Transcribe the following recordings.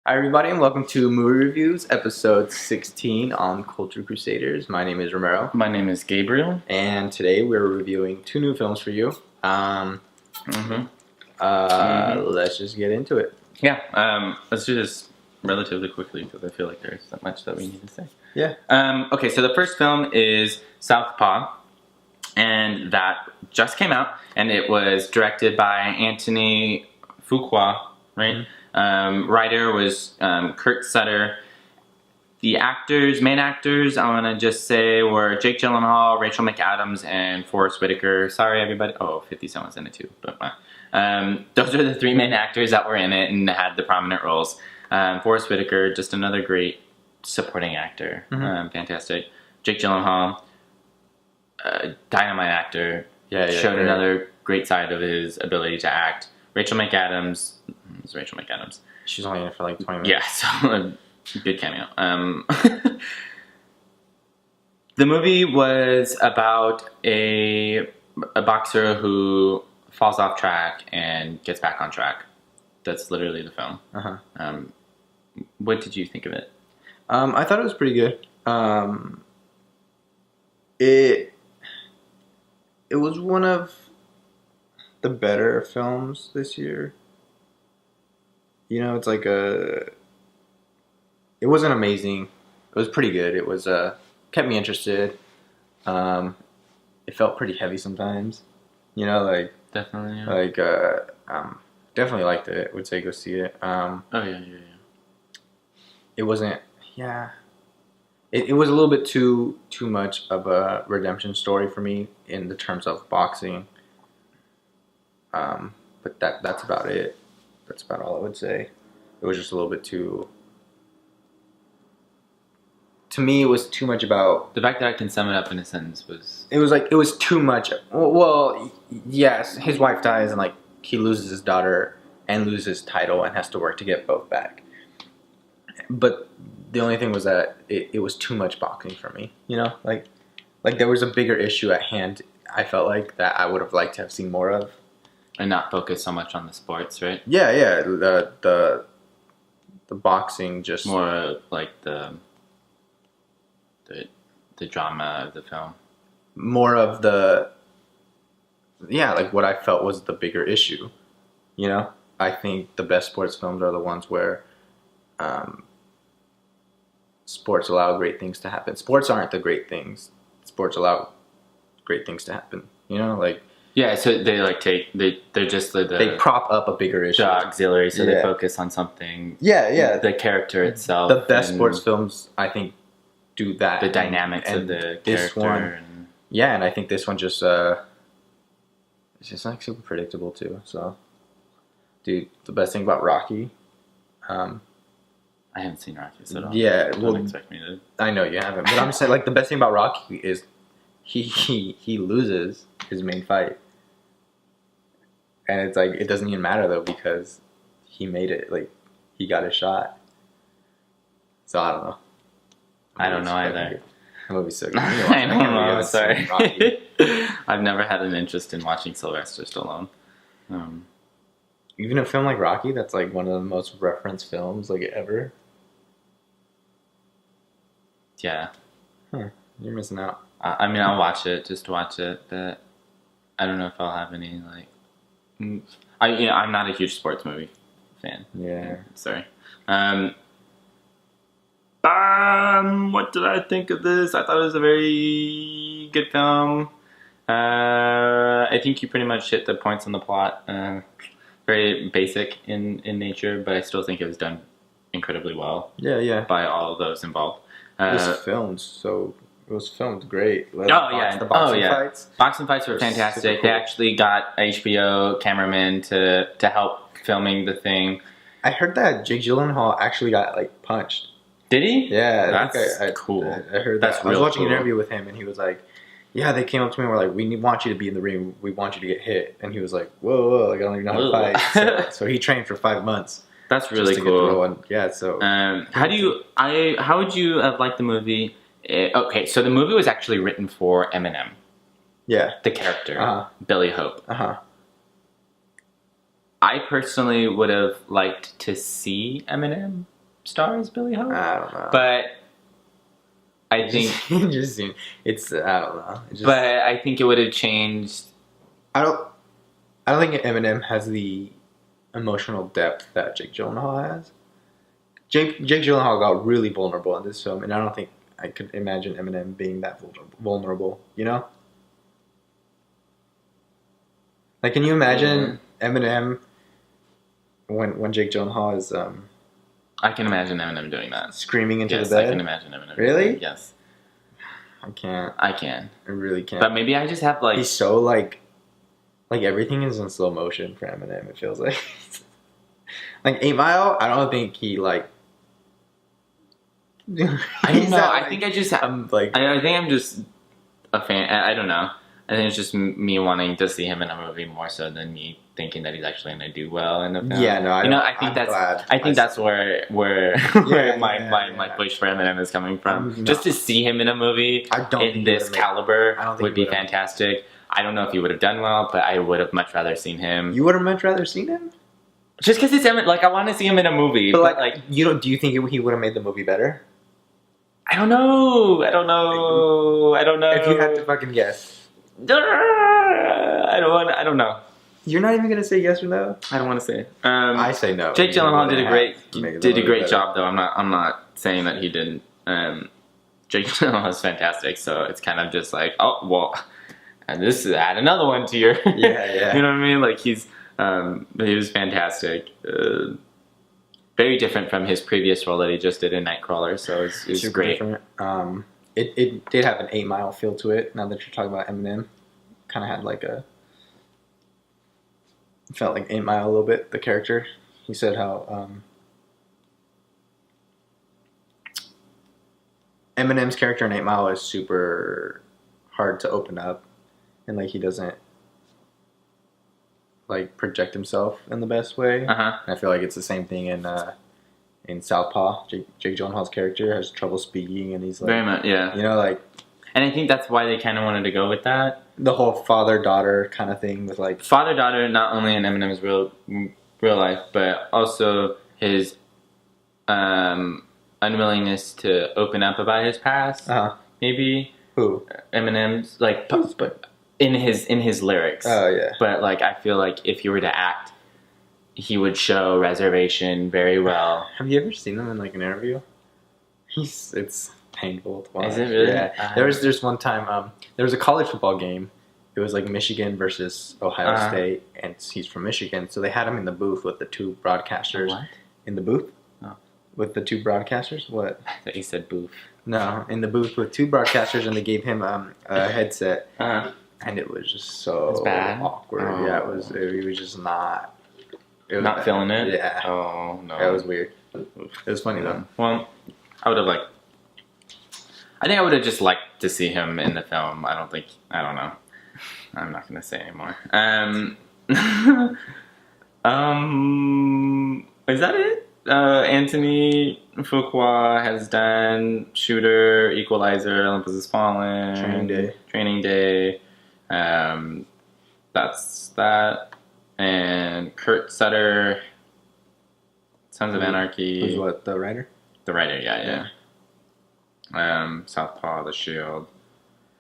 Hi everybody and welcome to Movie Reviews, episode 16 on Culture Crusaders. My name is Romero. My name is Gabriel. And today we're reviewing two new films for you. Let's just get into it. Yeah, let's do this relatively quickly because I feel like there's not much that we need to say. Yeah. Okay, so the first film is Southpaw, and that just came out, and it was directed by Anthony Fuqua, right? Mm-hmm. Writer was Kurt Sutter. The main actors, I want to just say, were Jake Gyllenhaal, Rachel McAdams, and Forest Whitaker. Sorry, everybody. Oh, 50 Cent was in it too. But those are the three main actors that were in it and had the prominent roles. Forest Whitaker, just another great supporting actor. Mm-hmm. Fantastic. Jake Gyllenhaal, dynamite actor. Showed another great side of his ability to act. Rachel McAdams. It's Rachel McAdams. She's only in it for like 20 minutes. Yeah, so good cameo. The movie was about a boxer who falls off track and gets back on track. That's literally the film. Uh-huh. What did you think of it? I thought it was pretty good. It was one of the better films this year. You know, it's like it wasn't amazing. It was pretty good. It was kept me interested. It felt pretty heavy sometimes. You know, like definitely. Yeah. Definitely liked it. Would say go see it. Oh yeah. It wasn't. Yeah. It was a little bit too much of a redemption story for me in the terms of boxing. But that's about it. That's about all I would say. It was just a little bit too... To me, it was too much about... The fact that I can sum it up in a sentence was... It was too much. Well, yes, his wife dies and, like, he loses his daughter and loses his title and has to work to get both back. But the only thing was that it was too much boxing for me, you know? Like there was a bigger issue at hand, I felt like, that I would have liked to have seen more of. And not focus so much on the sports, right? Yeah. The boxing just more like the drama of the film. More of like what I felt was the bigger issue. You know, I think the best sports films are the ones where sports allow great things to happen. Sports aren't the great things. Sports allow great things to happen. You know, like. Yeah, so they like they're just they prop up a bigger issue. The auxiliary, so they focus on something. Yeah. The character itself. The best sports films, I think, do that. The dynamics of the character. And I think this one just it's just like super predictable too. So, dude, the best thing about Rocky. I haven't seen Rocky, so don't expect me to. I know you haven't, but I'm saying like the best thing about Rocky is he loses his main fight. And it's like, it doesn't even matter though, because he made it, like, he got a shot. So I don't know. I don't know either. That movie's so good. I don't know, I'm sorry. I've never had an interest in watching Sylvester Stallone. Even a film like Rocky, that's like one of the most referenced films, like, ever. Yeah. Huh. You're missing out. I mean, I'll watch it, just to watch it, but I don't know if I'll have any, like... I'm not a huge sports movie fan. Yeah. Sorry. What did I think of this? I thought it was a very good film. I think you pretty much hit the points on the plot. Very basic in nature, but I still think it was done incredibly well. Yeah. By all of those involved. It was filmed great. The boxing fights. Boxing fights were fantastic. Cool. They actually got HBO cameraman to help filming the thing. I heard that Jake Gyllenhaal actually got like punched. Did he? Yeah, that's cool. I heard that. I was watching an interview with him, and he was like, "Yeah, they came up to me and were like, we want you to be in the ring. We want you to get hit." And he was like, "Whoa, like I don't even know how to fight." So he trained for 5 months. That's really cool. Yeah. So how would you have liked the movie? Okay, so the movie was actually written for Eminem. Yeah. The character, Billy Hope. I personally would have liked to see Eminem star as Billy Ho. I don't know. But I think, it's I don't know. but I think it would have changed. I don't think Eminem has the emotional depth that Jake Gyllenhaal has. Jake Gyllenhaal got really vulnerable in this film, and I don't think I could imagine Eminem being that vulnerable. You know, like, can you imagine Eminem when Jake Gyllenhaal is I can imagine Eminem doing that. screaming into Yes, the bed? I can imagine Eminem. Really? Yes, I can't. I can. I really can't. But maybe I just have like. He's so like everything is in slow motion for Eminem. It feels like 8 Mile. I don't think he like. I don't know. I think I just. I'm like. I think I'm just a fan. I don't know. I think it's just me wanting to see him in a movie more so than me thinking that he's actually going to do well in the film. Yeah, no, I think that's where my push for Eminem is coming from. Just to see him in a movie in this caliber would be fantastic. I don't know if he would have done well, but I would have much rather seen him. You would have much rather seen him? Just because it's Eminem, like I want to see him in a movie. But like you don't. Do you think he would have made the movie better? I don't know. If you had to fucking guess. I don't know. You're not even gonna say yes or no. I don't want to say. I say no. Jake Gyllenhaal did a great job, though. I'm not saying that he didn't. Jake Gyllenhaal is fantastic, so it's kind of just like, oh well, and add another one to your. Yeah. You know what I mean? Like he was fantastic. Very different from his previous role that he just did in Nightcrawler, so it's great. Different. It did have an 8 Mile feel to it. Now that you're talking about Eminem, kind of had like felt like 8 Mile a little bit. The character, he said how Eminem's character in 8 Mile is super hard to open up, and like he doesn't like project himself in the best way. And I feel like it's the same thing in Southpaw. Jake Gyllenhaal's character has trouble speaking, and he's like very much, yeah. You know, like, and I think that's why they kind of wanted to go with that. The whole father-daughter kind of thing with like father-daughter, not only in Eminem's real life, but also his unwillingness to open up about his past. Maybe who Eminem's like, but in his lyrics. Oh yeah. But like, I feel like if he were to act, he would show reservation very well. Have you ever seen him in like an interview? It's painful to watch. Is it really? Yeah. There's one time there was a college football game. It was like Michigan versus Ohio State, and he's from Michigan, so they had him in the booth with the two broadcasters. What? In the booth? Oh. With the two broadcasters? What? I thought you said booth. No, in the booth with two broadcasters, and they gave him a headset, and it was just so awkward. Oh. Yeah, he was just not. Not feeling it? Yeah. Oh, no. That was weird. It was funny, though. Well, I think I would have just liked to see him in the film. I don't know. I'm not going to say anymore. Is that it? Anthony Fuqua has done Shooter, Equalizer, Olympus Has Fallen, Training Day. That's that. And Kurt Sutter, Sons of Anarchy. Who's what, the writer? The writer, yeah. Southpaw, The Shield.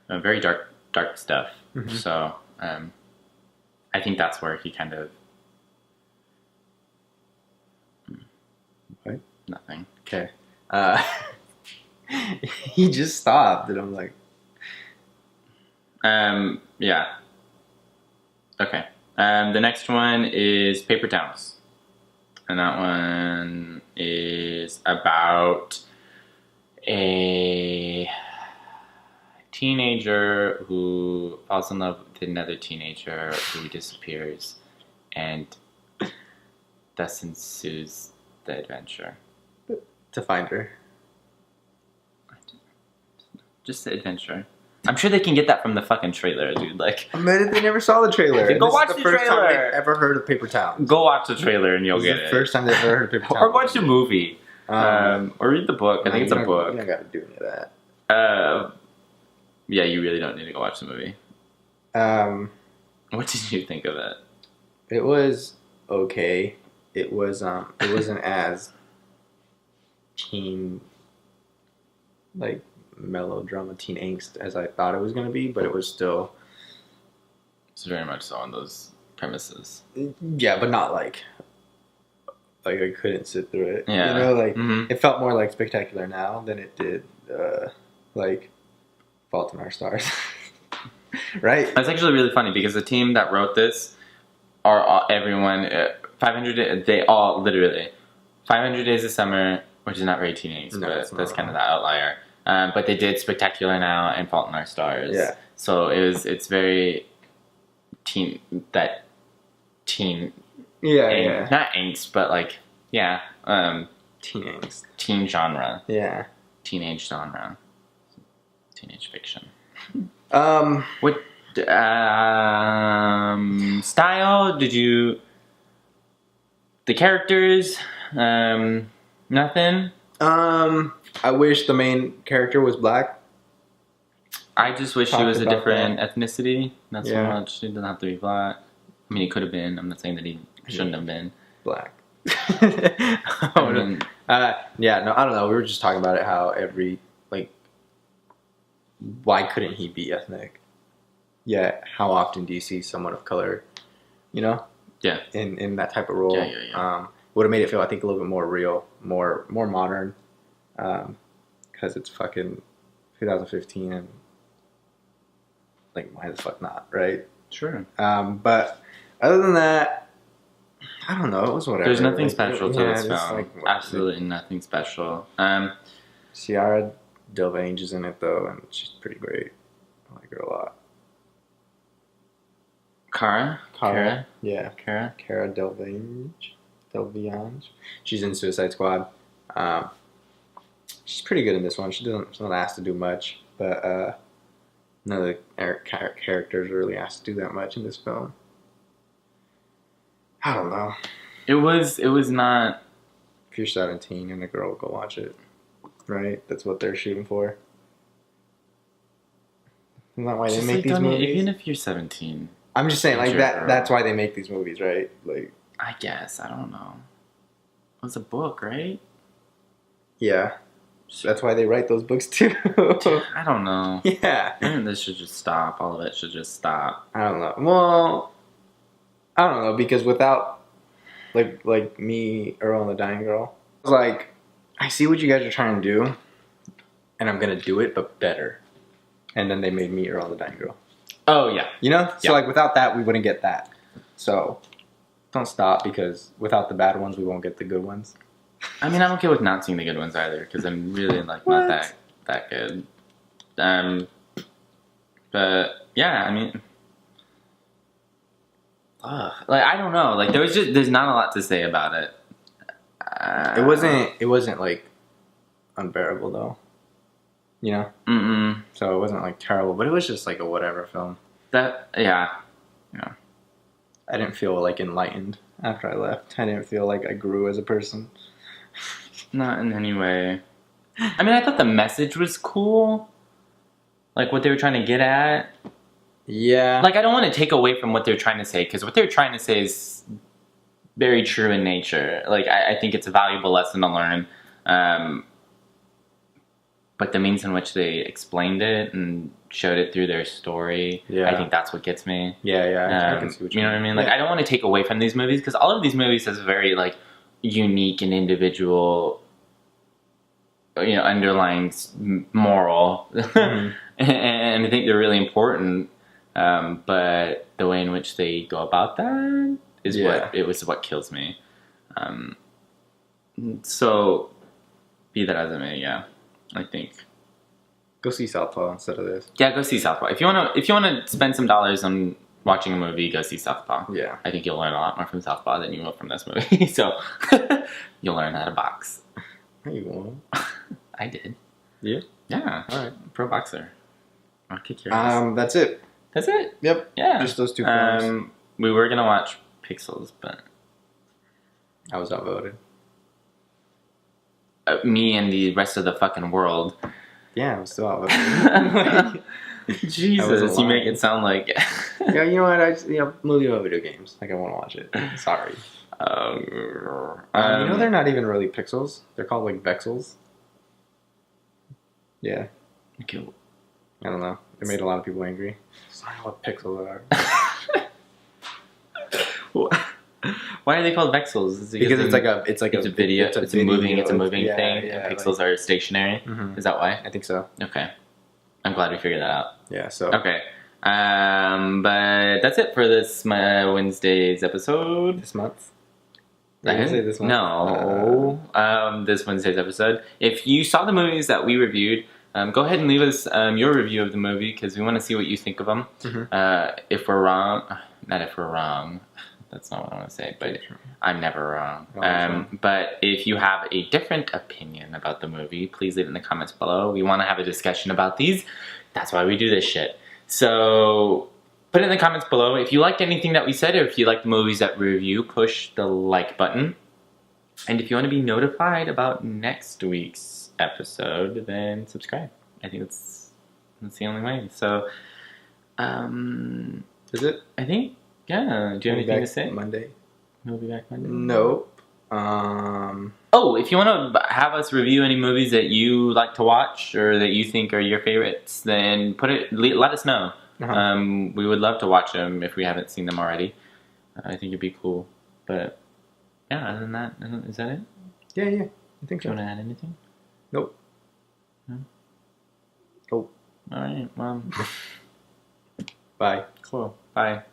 Very dark stuff. Mm-hmm. So, I think that's where he kind of... What? Nothing. Okay. He just stopped, and I'm like... Yeah. Okay. The next one is Paper Towns. And that one is about a teenager who falls in love with another teenager who disappears, and thus ensues the adventure. To find her. Just the adventure. I'm sure they can get that from the fucking trailer, dude. Like, they never saw the trailer. Go watch the trailer. First time they've ever heard of Paper Towns. Go watch the trailer and you'll get it. First time they've ever heard of Paper Towns. Or watch the movie. Or read the book. I think it's a book. You don't got to do any of that. Yeah, you really don't need to go watch the movie. What did you think of it? It was okay. It wasn't as teen, like melodrama, teen angst as I thought it was gonna be, but it was still It's very much so on those premises. yeah, but not like I couldn't sit through it. Yeah. You know, like Mhm. it felt more like Spectacular Now than it did like Fault in Our Stars. Right? It's actually really funny because the team that wrote this are everyone 500. They all literally 500 Days of Summer, which is not very teenage, No, it's but that's not. kind of the outlier. But they did Spectacular Now and Fault in Our Stars. Yeah. So it's very teen Yeah, not angst, but like yeah, teen angst. teen genre, Yeah. teenage genre, teenage fiction. Um, What style did you? The characters, nothing. I wish the main character was black. I just wish she Talked was a about different ethnicity. Not so Yeah. much. She doesn't have to be black. I mean, he could have been. I'm not saying that he shouldn't have been. Black. I mean, Yeah, no, I don't know. We were just talking about it. How why couldn't he be ethnic? Yeah, how often do you see someone of color? You know, yeah. in that type of role. Yeah. Would have made it feel, I think, a little bit more real, more modern, because it's fucking 2015 and like why the fuck not, right? Sure. But other than that, I don't know. It was whatever. There's nothing Like, special to yeah, this it's film. like, Absolutely nothing special. Ciara Delvange is in it though, and she's pretty great. I like her a lot. Cara. Yeah, Cara. Cara Delvange. She's in Suicide Squad. She's pretty good in this one. She's not asked to do much, but none of the characters are really asked to do that much in this film. I don't know. It was not. If you're 17 and a girl, go watch it. Right? That's what they're shooting for. Isn't that why they Just make like, these don't you- movies? even if you're 17, I'm just saying, like You're a that. girl. That's why they make these movies, right? Like, I guess I don't know. It was a book, right? yeah, that's why they write those books too. I don't know. Yeah, I think this should just stop. All of it should just stop. I don't know. Well, I don't know because without like me, Earl and the Dying Girl, it's like I see what you guys are trying to do, and I'm gonna do it, but better. And then they made me Earl and the Dying Girl. Oh yeah. You know, so Yeah. like without that, we wouldn't get that. So don't stop because without the bad ones, we won't get the good ones. I mean, I'm okay with not seeing the good ones either because I'm really like What? not that good. But yeah, I mean, like I don't know. Like there's not a lot to say about it. It wasn't like unbearable though. You know, Mm-mm. so it wasn't like terrible, but it was just like a whatever film. Yeah. I didn't feel like enlightened after I left. I didn't feel like I grew as a person. Not in any way. I mean, I thought the message was cool. Like what they were trying to get at. Yeah. Like I don't want to take away from what they're trying to say because what they're trying to say is very true in nature. Like I think it's a valuable lesson to learn. But the means in which they explained it and showed it through their story, Yeah. I think that's what gets me. Yeah. I can see what You know what I mean? Like Yeah. I don't want to take away from these movies because all of these movies has a very like unique and individual, underlying moral, Mhm. and I think they're really important. But the way in which they go about that is what kills me. So be that as it may, yeah, I think. Go see Southpaw instead of this. Yeah, go see Southpaw. If you wanna spend some dollars on watching a movie, go see Southpaw. Yeah. I think you'll learn a lot more from Southpaw than you will from this movie. So you'll learn how to box. There you go. I did. Yeah? Yeah. All right. Pro boxer. I'll kick your ass. That's it. That's it. Yep. Yeah. Just those two films. We were gonna watch Pixels, but I was outvoted. me and the rest of the fucking world. Yeah, I was still outvoted. Jesus, you make it sound like. Yeah, you know what? Movie about video games. Like I want to watch it. Sorry. they're not even really pixels. They're called like vexels. Yeah. Okay. I don't know. It made a lot of people angry. I don't know what pixels are. Why are they called vexels? Because it's a video. It's a moving thing. Yeah, And pixels are stationary. Mhm. Is that why? I think so. Okay. I'm glad we figured that out. Yeah. So. Okay. But that's it for this Wednesday's episode. This month. Did I say this month? No. This Wednesday's episode. If you saw the movies that we reviewed, go ahead and leave us your review of the movie because we want to see what you think of them. Mhm. If we're wrong, not if we're wrong. That's not what I want to say, but I'm never wrong. But if you have a different opinion about the movie, please leave it in the comments below. We want to have a discussion about these. That's why we do this shit. So put it in the comments below. If you liked anything that we said, or if you like the movies that we review, push the like button. And if you want to be notified about next week's episode, then subscribe. I think that's the only way. So, Is it? I think, yeah. Do you have anything to say? Monday. We'll be back Monday. Nope. Oh, if you want to have us review any movies that you like to watch or that you think are your favorites, then let us know. We would love to watch them if we haven't seen them already. I think it'd be cool. But yeah, other than that, is that it? Yeah. I think Do so. you want to add anything? Nope. No? Nope. All right. Well. Bye. Cool. Bye.